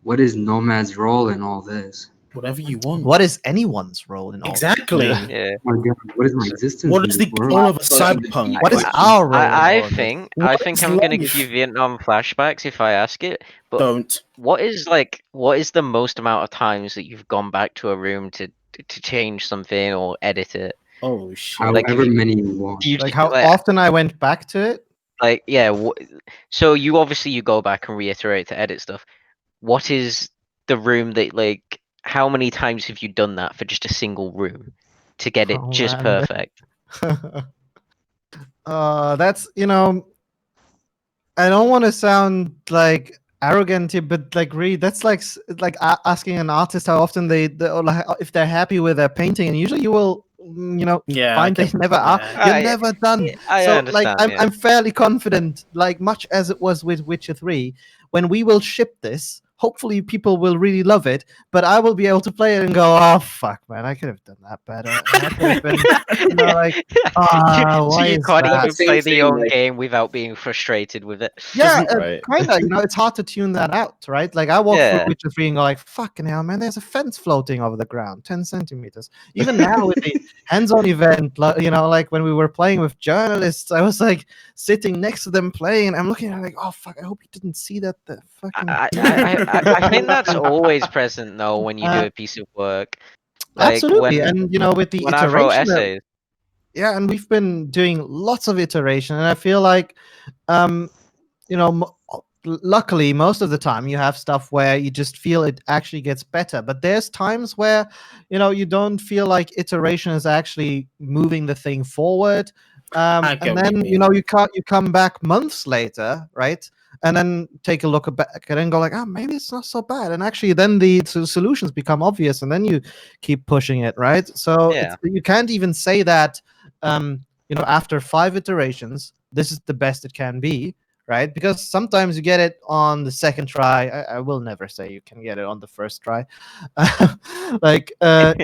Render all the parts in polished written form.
what is Nomad's role in all this? Whatever you want. What is anyone's role in all this? Exactly. Yeah. Yeah. Oh my God, what is my So, existence What in is this the world? goal of a So I can just cyberpunk? beat What is Like, our role in I all of this? think what I is think I'm gonna life? give you Vietnam flashbacks if I ask it. But Don't. what is the most amount of times that you've gone back to a room to change something or edit it? Oh shit. Like if however you, many you want. do you Like how like often I went back to it? like yeah. So you obviously you go back and reiterate to edit stuff. What is the room that like? How many times have you done that for just a single room to get it Oh just man. perfect? That's I don't want to sound like arrogant here, but like really, that's like asking an artist how often or like if they're happy with their painting, and usually you will, Yeah, I find they get. never are. Yeah. You're I never done. I So like, understand. I'm Yeah. I'm fairly confident, like much as it was with Witcher 3, when we will ship this. Hopefully, people will really love it, but I will be able to play it and go, "Oh fuck, man, I could have done that better." And I could have been, like, So why you is can't that? even Same play thing, the own like game without being frustrated with it. Yeah, Right. kind of. It's hard to tune that out, right? Like I walk through Yeah. Witcher 3 and go like, "Fucking hell, man! There's a fence floating over the ground, 10 centimeters." Even now with the hands-on event, like when we were playing with journalists, I was like sitting next to them playing. I'm looking at it like, "Oh fuck! I hope you didn't see that." The fucking I think that's always present though when you do uh, a piece of work. Like absolutely, and with the when I wrote iteration that essays. yeah, and we've been doing lots of iteration, and I feel like, um, luckily, most of the time you have stuff where you just feel it actually gets better. But there's times where, you don't feel like iteration is actually moving the thing forward. I get And what you then, mean. you come back months later, right? And then take a look back and then go like, oh, maybe it's not so bad. And actually, then the solutions become obvious, and then you keep pushing it, right? So Yeah. you can't even say that, after 5 iterations, this is the best it can be, right? Because sometimes you get it on the second try. I will never say you can get it on the first try. Like, on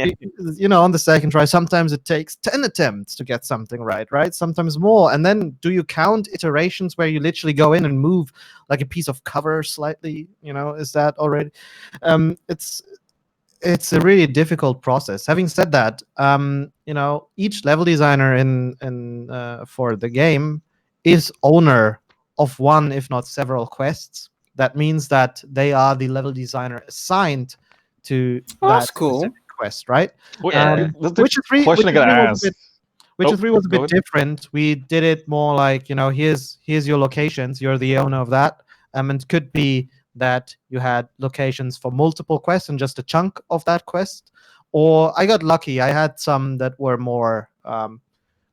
the second try, sometimes it takes 10 attempts to get something right, right? Sometimes more. And then do you count iterations where you literally go in and move like a piece of cover slightly? Is that already? It's a really difficult process. Having said that, each level designer in for the game is owner of one, if not several quests. That means that they are the level designer assigned to Oh, that that's cool. specific quest, right? Yeah. That's the Witcher 3, question I gotta was a ask. bit Witcher 3 was a Go bit ahead. different. We did it more like, here's your locations. You're the owner of that. And it could be that you had locations for multiple quests and just a chunk of that quest. Or I got lucky. I had some that were more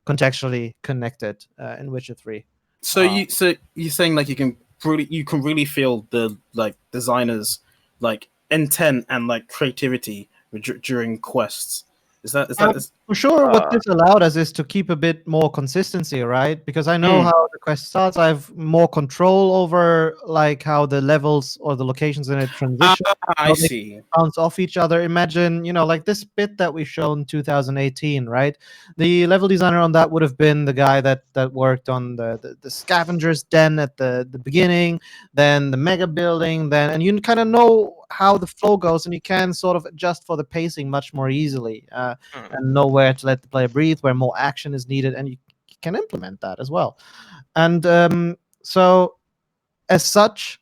contextually connected in Witcher 3. So you're saying like you can really feel the like designers like intent and like creativity during quests. Is that For sure, what Uh, this allowed us is to keep a bit more consistency, right? Because I know Mm. how the quest starts. I have more control over like how the levels or the locations in it transition. I How they see. bounce off each other. Imagine, like this bit that we showed in 2018, right? The level designer on that would have been the guy that worked on the scavenger's den at the beginning, then the mega building, and you kind of know how the flow goes, and you can sort of adjust for the pacing much more easily, and know where to let the player breathe, where more action is needed, and you can implement that as well. And so, as such,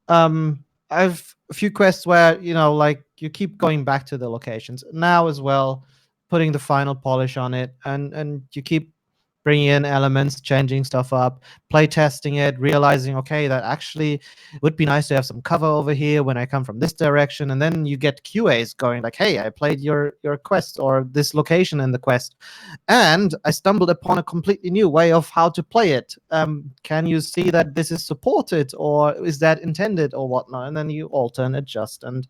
I've a few quests where like you keep going back to the locations now as well, putting the final polish on it, and you keep bringing in elements, changing stuff up, play testing it, realizing okay, that actually it would be nice to have some cover over here when I come from this direction, and then you get QAs going like, hey, I played your quest or this location in the quest, and I stumbled upon a completely new way of how to play it. Can you see that this is supported, or is that intended, or whatnot? And then you alter and adjust, and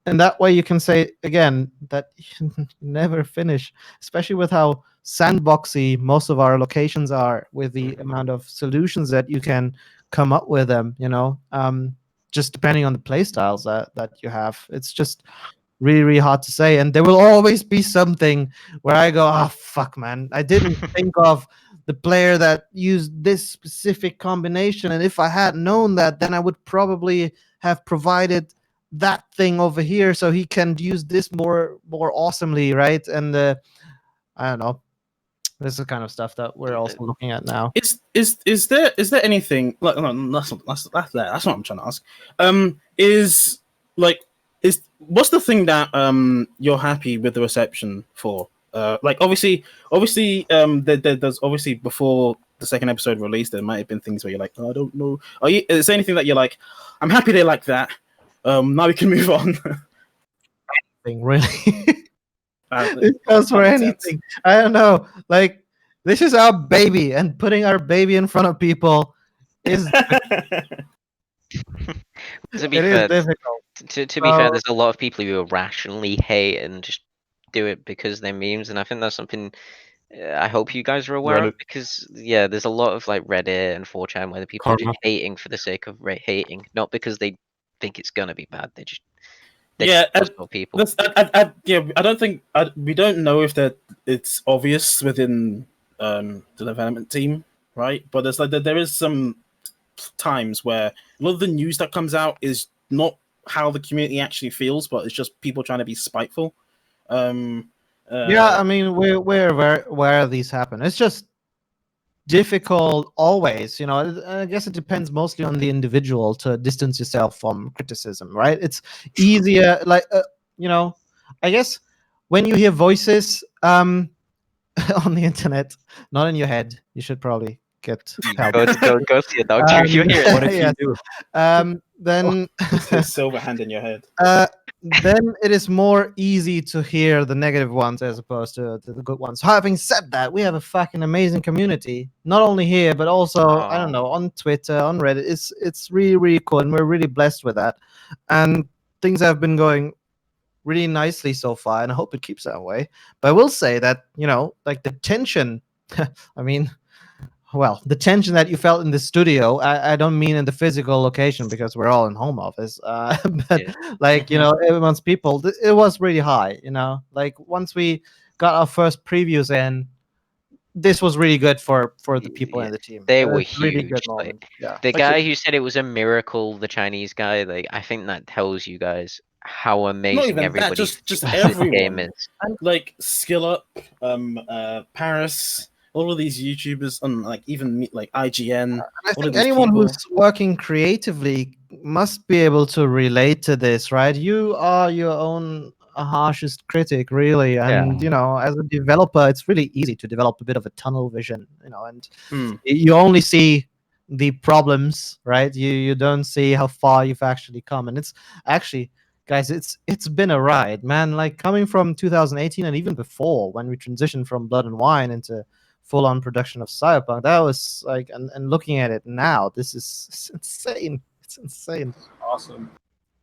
that way you can say again that you never finish, especially with how sandboxy most of our locations are, with the amount of solutions that you can come up with them. Just depending on the play styles that you have, it's just really, really hard to say. And there will always be something where I go, oh fuck, man, I didn't think of the player that used this specific combination, and if I had known that, then I would probably have provided that thing over here so he can use this more awesomely, right? And I don't know. This is the kind of stuff that we're also looking at now. Is there anything like no, that's what I'm trying to ask. Is what's the thing that you're happy with the reception for? Like obviously, there's obviously before the second episode released, there might have been things where you're like, oh, I don't know. Is there anything that you're like, I'm happy they like that. Now we can move on. Thing really. It goes for anything. I don't know. Like, this is our baby, and putting our baby in front of people is To be it fair, is difficult. to be fair, there's a lot of people who rationally hate and just do it because they're memes, and I think that's something I hope you guys are aware of, because there's a lot of like Reddit and 4chan where the people are just hating for the sake of hating, not because they think it's gonna be bad. They're just people. I don't think we don't know if that it's obvious within the development team, right? But there's there is some times where a lot of the news that comes out is not how the community actually feels, but it's just people trying to be spiteful. I mean, we're where these happen. It's just difficult always, I guess it depends mostly on the individual to distance yourself from criticism, right? It's easier, like I guess when you hear voices on the internet, not in your head, you should probably get help. Go to your doctor if you hear it. What if you do? Then silver hand in your head. Then it is more easy to hear the negative ones as opposed to the good ones. Having said that, we have a fucking amazing community, not only here but also I don't know, on Twitter, on Reddit. It's really, really cool, and we're really blessed with that. And things have been going really nicely so far, and I hope it keeps that way. But I will say that like the tension. I mean, well, the tension that you felt in the studio, I don't mean in the physical location because we're all in home office, but like, amongst people, it was really high, like once we got our first previews in, this was really good for the people in the team. They were really huge. good moment. The guy who said it was a miracle, the Chinese guy, like I think that tells you guys how amazing everybody just everyone game is. Like Skill Up, Paris, all of these YouTubers, and like even like IGN. I think anyone who's working creatively must be able to relate to this, right? You are your own harshest critic, really, and as a developer, it's really easy to develop a bit of a tunnel vision, and you only see the problems, right? You don't see how far you've actually come, and it's actually, guys, it's been a ride, man. Like coming from 2018 and even before, when we transitioned from Blood and Wine into full-on production of Cyberpunk, that was like, and looking at it now, this is insane. It's insane. Awesome.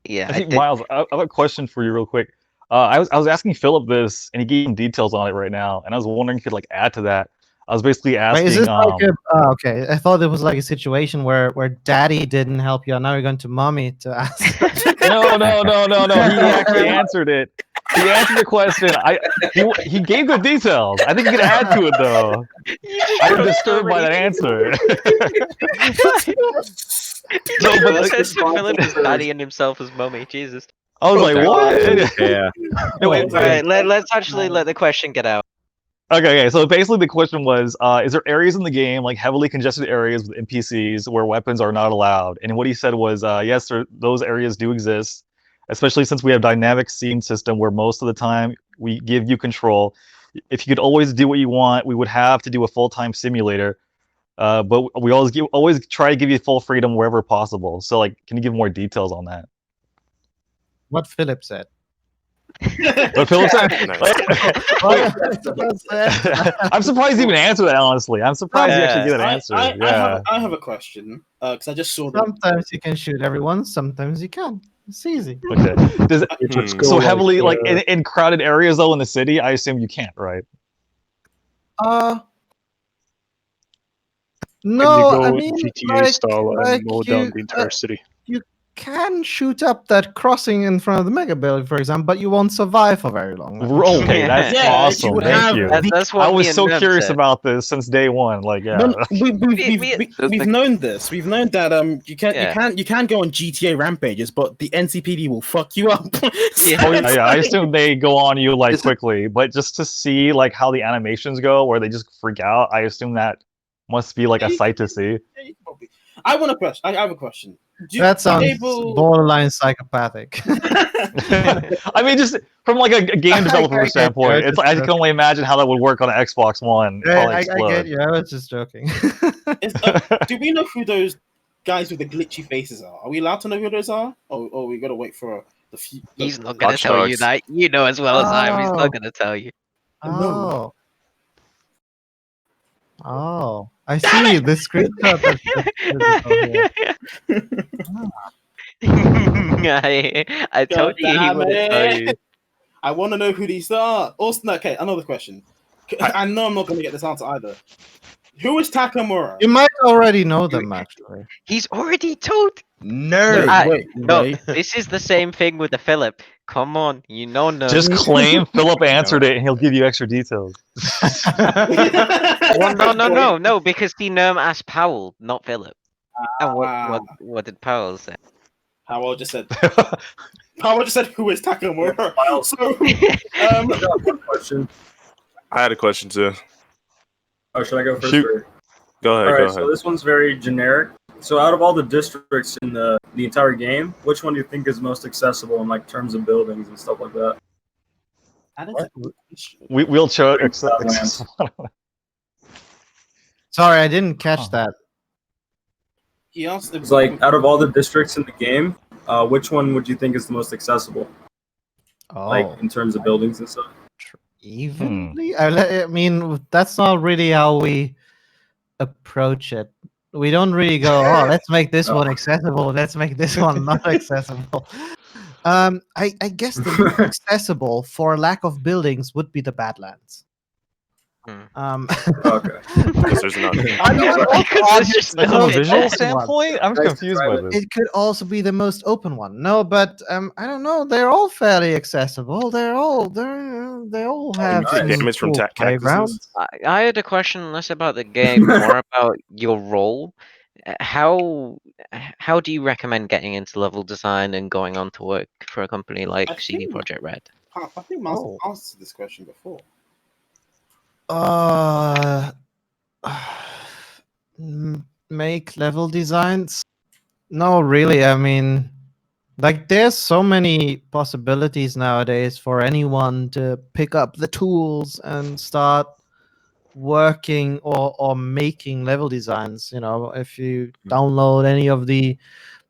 Yeah, I think Miles, I have a question for you real quick. I was asking Philip this, and he gave some details on it right now, and I was wondering if you could like add to that. I was basically asking. Wait, is this like okay? I thought it was like a situation where Daddy didn't help you, and now you're going to Mommy to ask. No. He actually answered it. He answered the question. He gave the details. I think you could add to it though. I'm disturbed by that answer. No, but Philip is Daddy and himself as Mummy. Jesus. I was like, what? Yeah. Wait, right, let's actually let the question get out. Okay. So basically, the question was: is there areas in the game, like heavily congested areas with NPCs, where weapons are not allowed? And what he said was, yes, those areas do exist, especially since we have dynamic scene system where most of the time we give you control. If you could always do what you want, we would have to do a full-time simulator. But we always try to give you full freedom wherever possible. So, like, can you give more details on that? What Philip said. What Philip said? I'm surprised you even answered that, honestly. I'm surprised you actually gave an answer. I have a question, because I just saw that. Sometimes you can shoot everyone, sometimes you can't. It's easy. Okay. So heavily, like, in crowded areas, though, in the city, I assume you can't, right? No, Can you go I mean, GTA style and mow down the entire city? can shoot up that crossing in front of the mega building, for example, but you won't survive for very long. Okay, that's Yeah, if you awesome. would Thank have you. That's I what me was and so Nerm curious said. about this since day one. Like, yeah. No, That's we've the- known this. We've known that Yeah. you can go on GTA rampages, but the NCPD will fuck you up. Yeah. Oh yeah, yeah. I assume they go on you like Is it- quickly, but just to see like how the animations go, where they just freak out, I assume that must be like a sight to see. I want a question. I have a question. That sounds able- borderline psychopathic. I mean, just from like a game developer I get you, standpoint, I it's just- I can only imagine how that would work on an Xbox One. It'd probably I get explode. you. I was just joking. Do we know who those guys with the glitchy faces are? Are we allowed to know who those are, or we gotta wait for the few? He's not gonna Watch tell you Dogs. that. You know as well as I am. He's Oh. not gonna tell you. Oh. Oh, I see the screenshot. I told you he damn wouldn't tell it. you. I want to know who these are. Also, okay, another question. I know I'm not going to get this answer either. Who is Takamura? You might already know them, actually. He's already told. Nerd. No, this is the same thing with the Philip. Come on, you know no. Just claim Philip answered it, and he'll give you extra details. Well, no, because the Nerm asked Powell, not Philip. And what did Powell say? Powell just said. Powell just said, "Who is Takamura?" So, Question. I had a question too. Oh, should I go first? Shoot. Or? Go ahead. All Go right. ahead. So this one's very generic. So out of all the districts in the entire game, which one do you think is most accessible in like terms of buildings and stuff like that? Wheelchair. Sorry, I didn't catch that. he asked. It's like out of all the districts in the game, which one would you think is the most accessible? Oh, Like in terms of buildings and stuff. evenly? I mean, that's not really how we approach it. We don't really go, oh, let's make this one accessible. Let's make this one not accessible. I guess the most accessible for lack of buildings would be the Badlands. Okay. Because there's none. Because there's just Like, no from a visual one. standpoint, I'm confused by this. It could also be the most open one. No, but I don't know. They're all fairly accessible. They all have The some damage from cool playgrounds. I had a question less about the game, more about your role. How do you recommend getting into level design and going on to work for a company like I CD think- Projekt Red? I think Miles answered this question before. Make level designs? No, really. I mean, like, there's so many possibilities nowadays for anyone to pick up the tools and start working or making level designs. You know, if you download any of the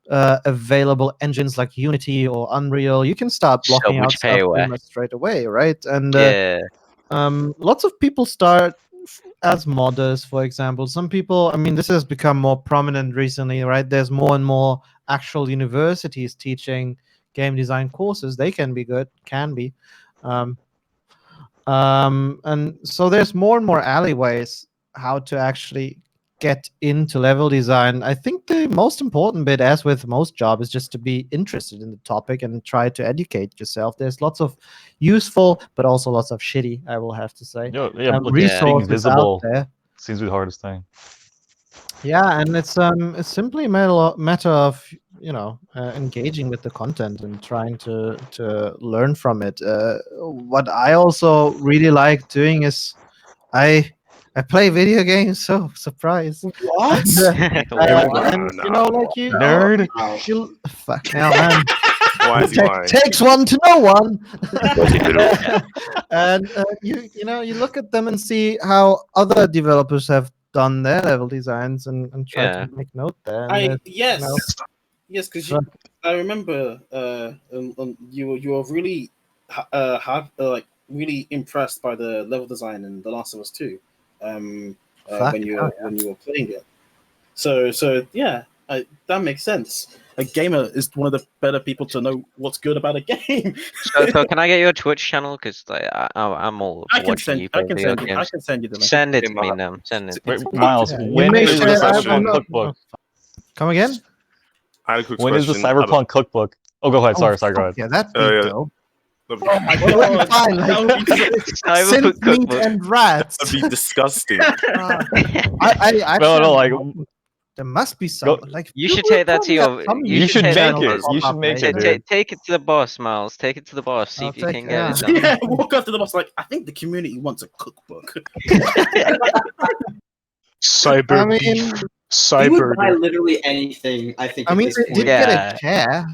available engines like Unity or Unreal, you can start So blocking out much stuff pretty payware. much straight away, right? And Yeah. lots of people start as modders, for example. Some people, I mean, this has become more prominent recently, right? There's more and more actual universities teaching game design courses. They can be good, and so there's more and more alleyways how to actually get into level design. I think the most important bit, as with most jobs, is just to be interested in the topic and try to educate yourself. There's lots of useful, but also lots of shitty, I will have to say, Yeah, being resources visible out there. seems to be the hardest thing. Yeah, and it's simply a matter of engaging with the content and trying to learn from it. What I also really like doing is I play video games. So surprise! What? And you know, like you Nerd. you fuck now, man. Why is he lying? Takes one to know one. What's he doing? And you look at them and see how other developers have done their level designs and try Yeah. to make note there. And Yes, know. yes, because Sure. I remember you were really really impressed by the level design in The Last of Us 2, when you were playing it. So yeah, that makes sense. A gamer is one of the better people to know what's good about a game. So can I get your Twitch channel? Because like, I'm all I can watching send you I play can video send you I games. can send you the link. Send it Hey, to me Miles. now. Send it. Wait, Miles, Yeah, you when may is share- the I- Cyberpunk I'm cookbook? Come again? I had a quick When is the question. Cyberpunk cookbook? Oh, go ahead. Sorry, go fuck ahead. yeah, that'd be yeah. dope. Oh my Well, that'd be god, fine. that would Like, be Cyberpunk synth meat cookbook. and rats. That'd be disgusting. I actually, No, like there must be some. go, Like, You we- should we'll take that to probably have your. some You you should should take make that. it. pop You up should make later. it, dude. Take it to the boss, Miles. Take it to the boss. See I'll if you take can it, get yeah. it done. yeah, walk up to the boss like, I think the community wants a cookbook. Cyber I mean, beef. We would Cyber. buy literally anything. I think. I at mean, this they point. did Yeah. get a chair.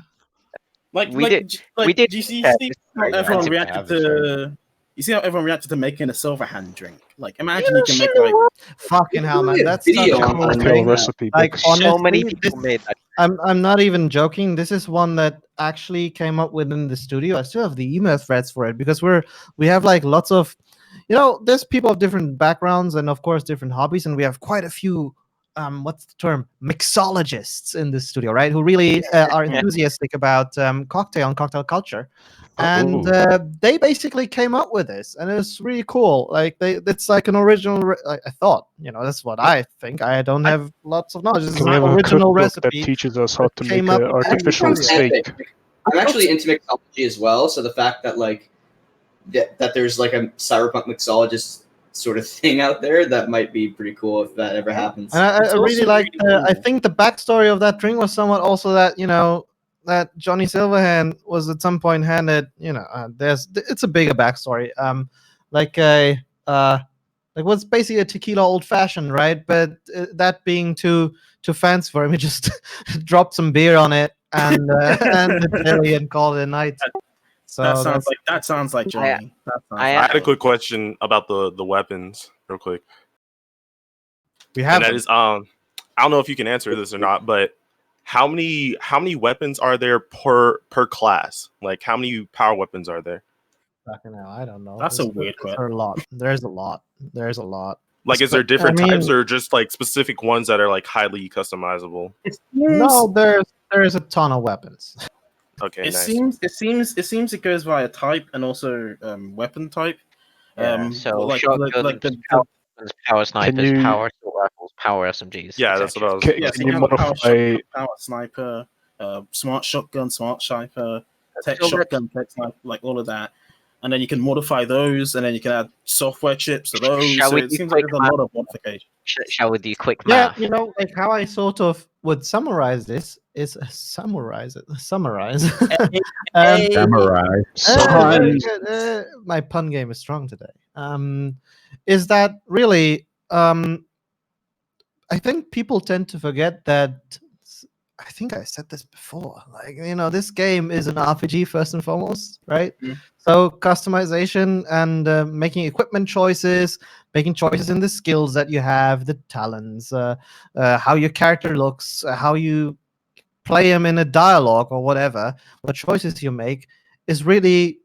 Like, We did- we did do you see test how it. everyone I reacted have the shirt. to? You see how everyone reacted to making a silver hand drink? Like, imagine you can make like. Fucking hell, man, that's Video such a on cool that. Cocktail thing. recipe Like, book. honestly, So many this- people made that. I'm not even joking. This is one that actually came up within the studio. I still have the email threads for it because we have like lots of, there's people of different backgrounds and of course different hobbies, and we have quite a few what's the term, mixologists in the studio, right? Who really are enthusiastic about cocktail and cocktail culture. And they basically came up with this, and it was really cool. Like it's like an original. I thought, that's what I think. I don't have lots of knowledge. This is Can we an have a original cookbook that recipe. teaches us how to came make up an with artificial everything. steak? I'm actually into mixology as well, so the fact that that there's like a cyberpunk mixologist sort of thing out there, that might be pretty cool if that ever happens. And I It's really also like. really I cool. think the backstory of that drink was somewhat also that that Johnny Silverhand was at some point handed. It's a bigger backstory. Like a like what's basically a tequila old fashioned, right? But that being too fancy for him, he just dropped some beer on it and the jelly and called it a night. So That sounds like Johnny. I had a quick question about the weapons, real quick. we have And that them. is, I don't know if you can answer this or not, but how many weapons are there per class? Like, how many power weapons are there? Fucking hell, I don't know. That's a There's- weird there's question. a lot. There's a lot. There's a lot. Like, is there different I mean- types or just like specific ones that are like highly customizable? No, there's a ton of weapons. Okay, It nice. seems it goes via type and also weapon type. So like shotguns, power snipers, you- power assault rifles, power SMGs. Yeah, that's what I was. Can, Yeah, can so you you have a power modify? shotgun, power sniper, smart shotgun, smart sniper, tech So that- shotgun, tech sniper, like all of that. And then you can modify those, and then you can add software chips to those. Shall So we it do seems like quick there's a lot of modification. Shall we do quick Yeah, math? like how I sort of would summarize this is summarize. Samurai. Very good. My pun game is strong today. Is that really? I think people tend to forget that. I think I said this before. Like, this game is an RPG first and foremost, right? Mm. So customization and making equipment choices, making choices in the skills that you have, the talents, how your character looks, how you play him in a dialogue or whatever, what choices you make is really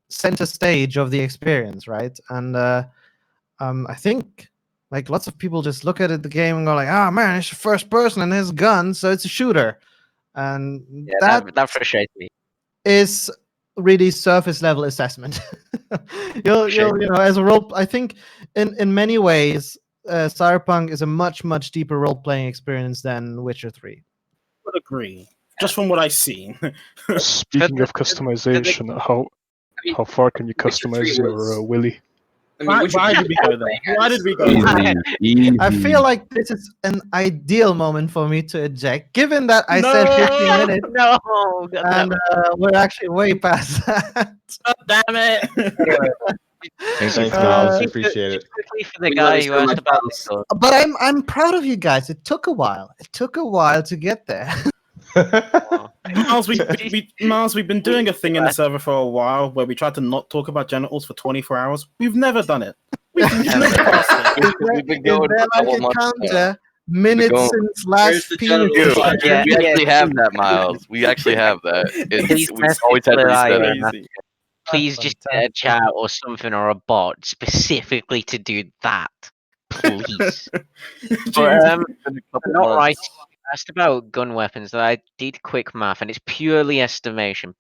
center stage of the experience, right? And I think like lots of people just look at the game and go like, "Oh man, it's first person and there's guns, so it's a shooter," and Yeah, that frustrates me. is really surface level assessment. you'll as a role, I think in many ways, Cyberpunk is a much deeper role playing experience than Witcher 3. would agree, just from what I've seen. Speaking of customization, how far can you Witcher 3 customize your was- Willy? I mean, Why did we go there? Why did we go Easy, there? easy. I feel like this is an ideal moment for me to eject, given that I said 15 minutes No, and we're actually way past that. Damn it! Thanks, Uh, Miles. Appreciate it. quickly for the We guy let who us know, asked like, about Miles. the But I'm proud of you guys. It took a while. It took a while to get there. Miles, we've been doing a thing in the server for a while where we tried to not talk about genitals for 24 hours. We've never done it. We've never passed it. We've been Is going there for a like couple a months now. counter? Minutes going- since Where's last the penis. genital Dude, Yeah, we actually yeah. have that, Miles. We actually have that. Please It's message always had to Lil reset Iron. it. Crazy. Please just get a chat or something or a bot specifically to do that. Please. But, not right. Asked about gun weapons. I did quick math, and it's purely estimation.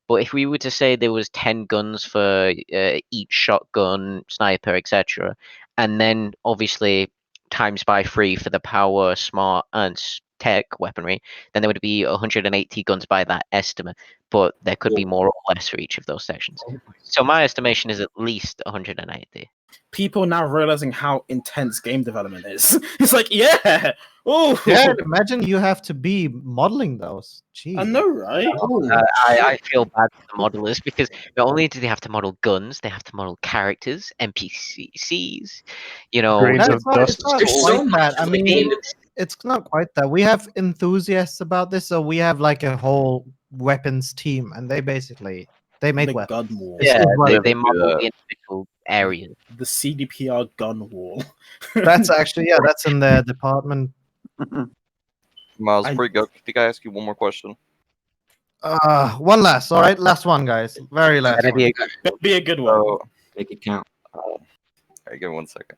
But if we were to say there was 10 guns for each shotgun, sniper, etc., and then obviously times by 3 for the power, smart, and tech weaponry, then there would be 180 guns by that estimate. But there could be more or less for each of those sections. So my estimation is at least 180. People now realizing how intense game development is. It's like, yeah, oh, Yeah, imagine you have to be modeling those. Jeez. I know, right? I feel bad for the modelers because not only do they have to model guns, they have to model characters, NPCs. You know, Grains That's of not, it's dust. not There's quite so much that. I to the mean, game. it's not quite that. We have enthusiasts about this, so we have like a whole weapons team, and they make The weapons. gun wall. This yeah, is what they it- model the individual areas. The CDPR gun wall. That's actually that's in the department. Miles, I- before you go, think I ask you one more question? One last, all right, last one, guys. Very last That'd one. Be a good one. So, Make it count. all right, give me 1 second.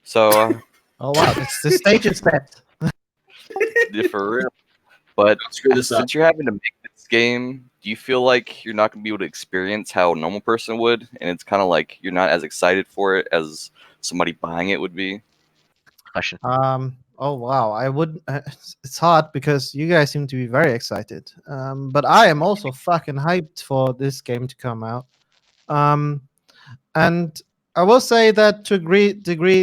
So, Oh wow, the stage is set. yeah, for real. But Don't screw this up. since you're having to make this game, do you feel like you're not going to be able to experience how a normal person would? And it's kind of like you're not as excited for it as somebody buying it would be? Question. Oh wow, I would. It's hard because you guys seem to be very excited. But I am also fucking hyped for this game to come out. And I will say that to a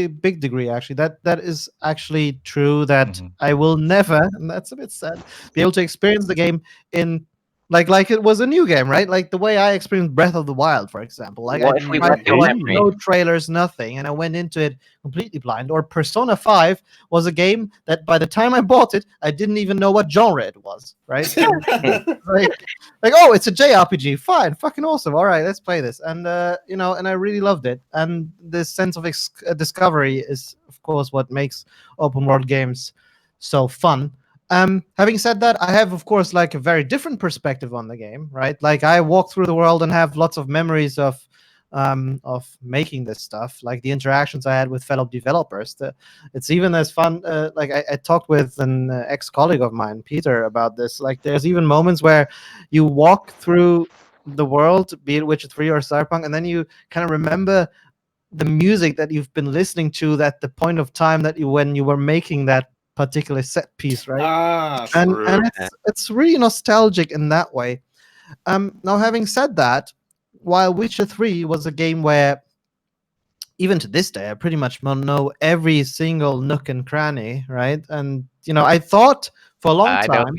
big degree, actually, that is actually true. That Mhm. I will never, and that's a bit sad, be able to experience the game in like it was a new game, right? Like the way I experienced Breath of the Wild, for example. Like What I if we tried went to to watch memory? no trailers, nothing, and I went into it completely blind. Or Persona 5 was a game that by the time I bought it, I didn't even know what genre it was, right? like oh, it's a JRPG. Fine, fucking awesome. All right, let's play this. And and I really loved it. And this sense of discovery is, of course, what makes open world games so fun. Having said that, I have, of course, like a very different perspective on the game, right? Like I walk through the world and have lots of memories of making this stuff, like the interactions I had with fellow developers. It's even as fun. Like I talked with an ex-colleague of mine, Peter, about this. Like there's even moments where you walk through the world, be it Witcher 3 or Cyberpunk, and then you kind of remember the music that you've been listening to at the point of time that when you were making that particular set piece, right? And true. it's really nostalgic in that way. Now, having said that, while Witcher 3 was a game where even to this day I pretty much know every single nook and cranny, right? And I thought for a long time,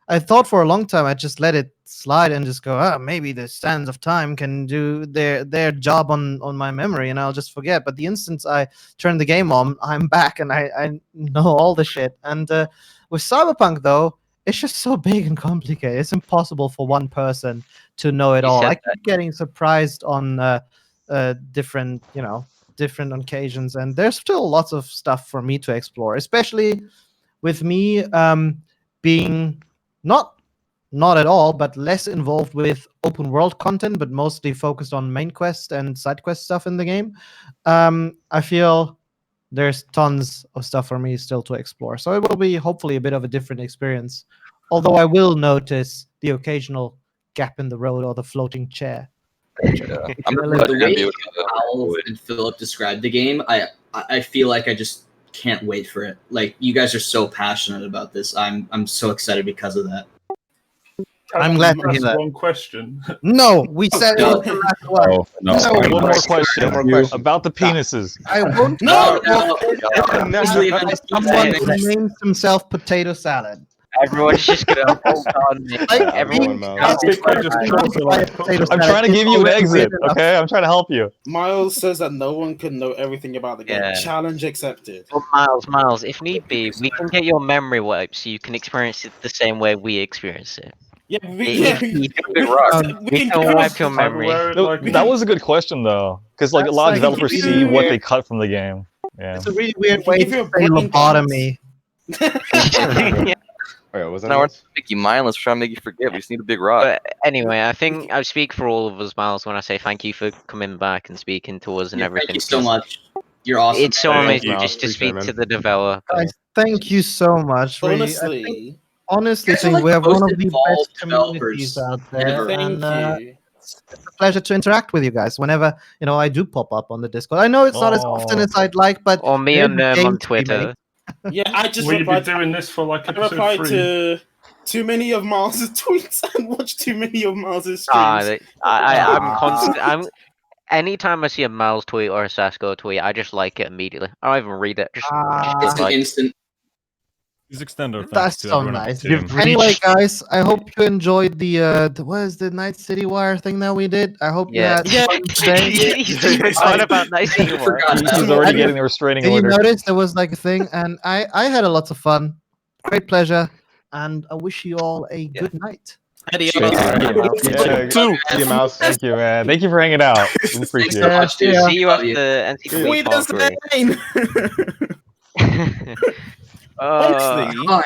I thought for a long time I'd just let it slide and just go, maybe the sands of time can do their job on my memory and I'll just forget. But the instant I turn the game on, I'm back and I know all the shit. And with Cyberpunk, though, it's just so big and complicated. It's impossible for one person to know it all. I keep getting surprised on different occasions, and there's still lots of stuff for me to explore, especially with me being not at all, but less involved with open world content, but mostly focused on main quest and side quest stuff in the game. I feel there's tons of stuff for me still to explore. So it will be hopefully a bit of a different experience. Although I will notice the occasional gap in the road or the floating chair. I'm The way Powell and Philip described the game, I feel like I just can't wait for it. Like you guys are so passionate about this. I'm so excited because of that. I'm glad to hear that. One question. No, we said it was the last one. No, one more question. About the penises. I won't. No. Someone who names himself Potato Salad. Everyone's just gonna hold on. I'm trying to give you an exit, okay? I'm trying to help you. Miles says that no one can know everything about the game. Yeah. Challenge accepted. But Miles, if need be, we can get your memory wiped so you can experience it the same way we experience it. Yeah, we can wipe your memory. No, that was a good question though, because like a lot of developers see what they cut from the game. Yeah. It's a really weird way to say lobotomy. Alright, was that now we're make you mindless, trying to make you forget. We just need a big rock. But anyway, I think I speak for all of us, Miles, when I say thank you for coming back and speaking to us and everything. Thank you so much. You're awesome. It's so amazing just to speak to the developer. Guys, thank you so much. Honestly, honestly think we have one of the best communities out there. Thank and, you. It's a pleasure to interact with you guys whenever I do pop up on the Discord. I know it's not as often as I'd like, but or me on Twitter. Yeah, I just Will you be replied. doing this for like I episode replied 3? to too many of Miles's tweets and watched too many of Miles's Ah, streams. I'm constant. Anytime I see a Miles tweet or a Sasko tweet, I just like it immediately. I don't even read it. Just It's an like. instant. Please extend our thanks That's to so everyone on nice. the team. Anyway, guys, I hope you enjoyed the what is the Night City Wire thing that we did. I hope you had fun today. You forgot about Night City Wire. He's already getting a restraining And you order. noticed there was like a thing, and I had a lot of fun, great pleasure, and I wish you all a good night. Adios. Thank you, Mouse. Thank you, man. Thank you for hanging out. We appreciate it. See you after NC Wait a second. Honestly,